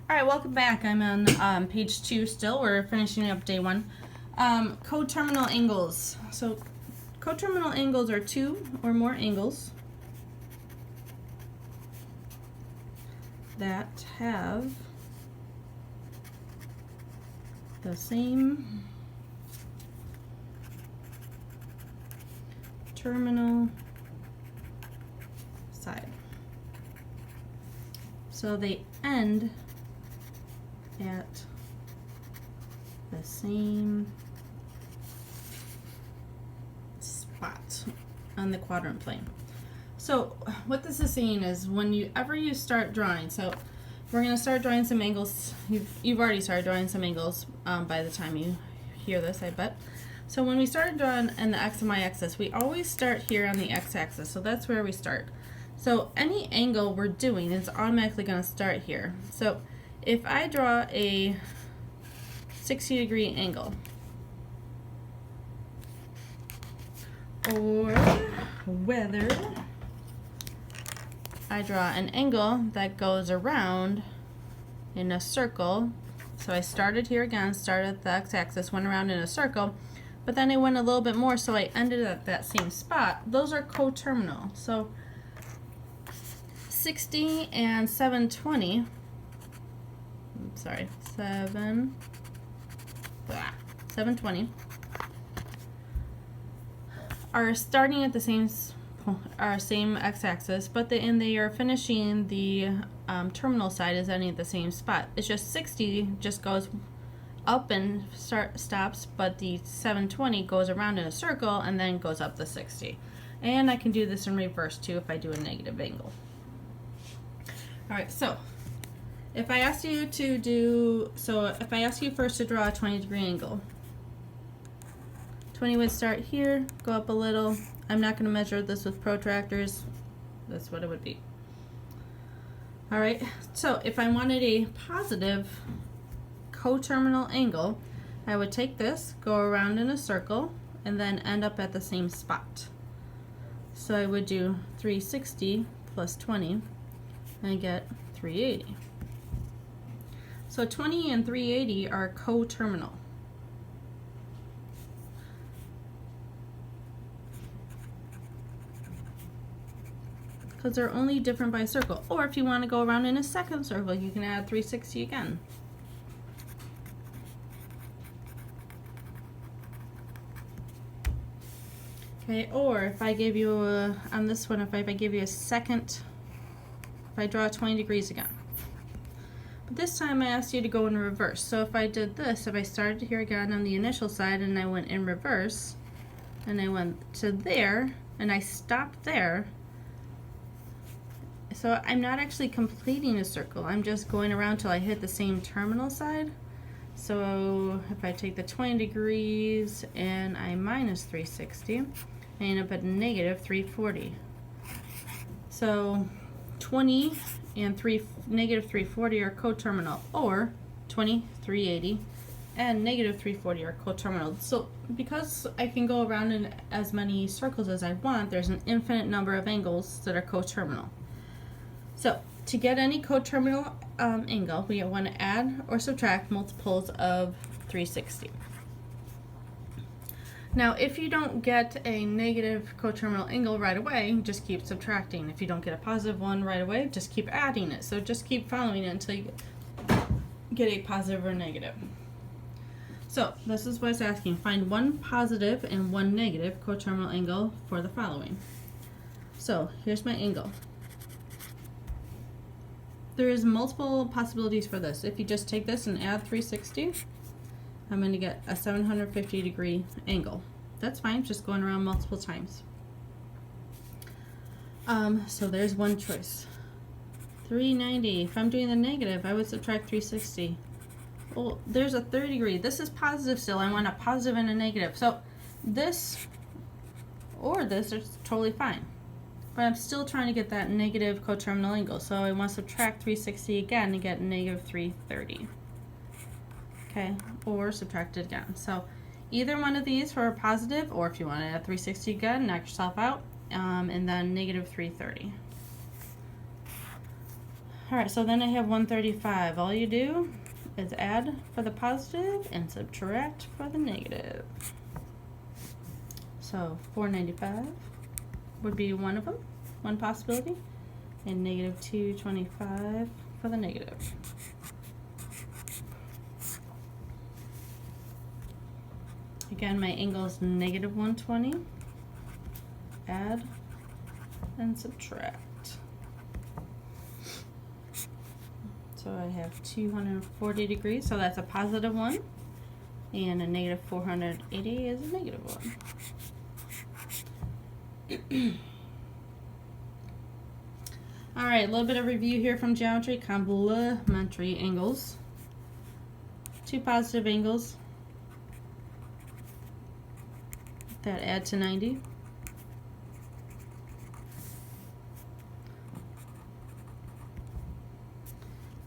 All right, welcome back. I'm on page 2 still. We're finishing up day 1. Coterminal angles. So coterminal angles are two or more angles that have the same terminal side. So they end at the same spot on the quadrant plane. So what this is saying is whenever you start drawing, so we're going to start drawing some angles. You've already started drawing some angles by the time you hear this, I bet. So when we started drawing in the x and y axis, we always start here on the x-axis, so that's where we start. So any angle we're doing is automatically going to start here. So if I draw a 60-degree angle, or whether I draw an angle that goes around in a circle, so I started here again, started at the x-axis, went around in a circle, but then I went a little bit more, so I ended at that same spot. Those are coterminal. So 60 and 720, sorry, 720 are starting at the same x-axis, but they are finishing the terminal side is ending at the same spot. It's just 60 just goes up and stops, but the 720 goes around in a circle and then goes up the 60. And I can do this in reverse too if I do a negative angle. Alright, so if I ask you first to draw a 20-degree angle, 20 would start here, go up a little. I'm not going to measure this with protractors. That's what it would be. Alright, so if I wanted a positive coterminal angle, I would take this, go around in a circle, and then end up at the same spot. So I would do 360 plus 20, and I get 380. So 20 and 380 are coterminal. Because they're only different by circle. Or if you want to go around in a second circle, you can add 360 again. Okay, or if I give you on this one, if I give you a second, if I draw 20 degrees again. But this time I asked you to go in reverse. So if I did this, if I started here again on the initial side and I went in reverse, and I went to there, and I stopped there, so I'm not actually completing a circle. I'm just going around till I hit the same terminal side. So if I take the 20 degrees and I minus 360, I end up at negative 340. So 20 and negative 340 are coterminal, or 20, 380, and negative 340 are coterminal. So because I can go around in as many circles as I want, there's an infinite number of angles that are coterminal. So to get any coterminal angle, we want to add or subtract multiples of 360. Now, if you don't get a negative coterminal angle right away, just keep subtracting. If you don't get a positive one right away, just keep adding it. So just keep following it until you get a positive or negative. So this is what it's asking. Find one positive and one negative coterminal angle for the following. So here's my angle. There is multiple possibilities for this. If you just take this and add 360, I'm going to get a 750 degree angle. That's fine, just going around multiple times. So there's one choice. 390, if I'm doing the negative, I would subtract 360. Well, there's a 30 degree. This is positive still. I want a positive and a negative. So this or this is totally fine. But I'm still trying to get that negative coterminal angle. So I want to subtract 360 again to get negative 330. Okay, or subtract it again. So either one of these for a positive, or if you want to add 360 again, knock yourself out, and then negative 330. All right, so then I have 135. All you do is add for the positive and subtract for the negative. So 495 would be one of them, one possibility, and negative 225 for the negative. Again, my angle is negative 120. Add and subtract. So I have 240 degrees, so that's a positive one, and a negative 480 is a negative one. All right, a little bit of review here from geometry. Complementary angles. Two positive angles that add to 90.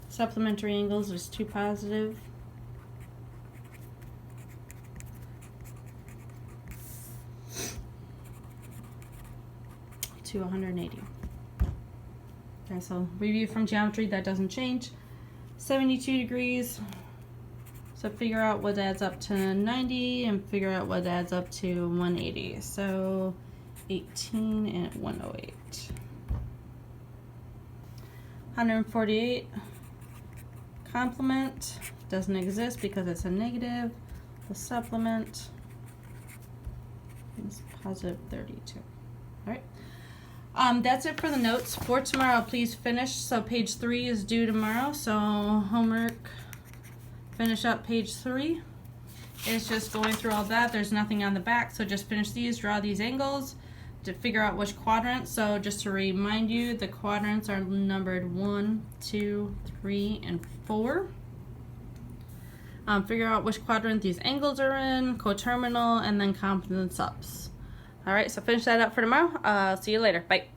Supplementary angles, there's two positive. To 180. Okay, so review from geometry, that doesn't change. 72 degrees. So figure out what adds up to 90 and figure out what adds up to 180. So 18 and 108. 148. Complement doesn't exist because it's a negative. The supplement is positive 32. All right. That's it for the notes. For tomorrow, please finish. So page 3 is due tomorrow. So homework, finish up page 3. It's just going through all that. There's nothing on the back, so just finish these, draw these angles to figure out which quadrant. So just to remind you, the quadrants are numbered 1, 2, 3, and 4. Figure out which quadrant these angles are in, coterminal, and then complement subs. All right, so finish that up for tomorrow. See you later. Bye.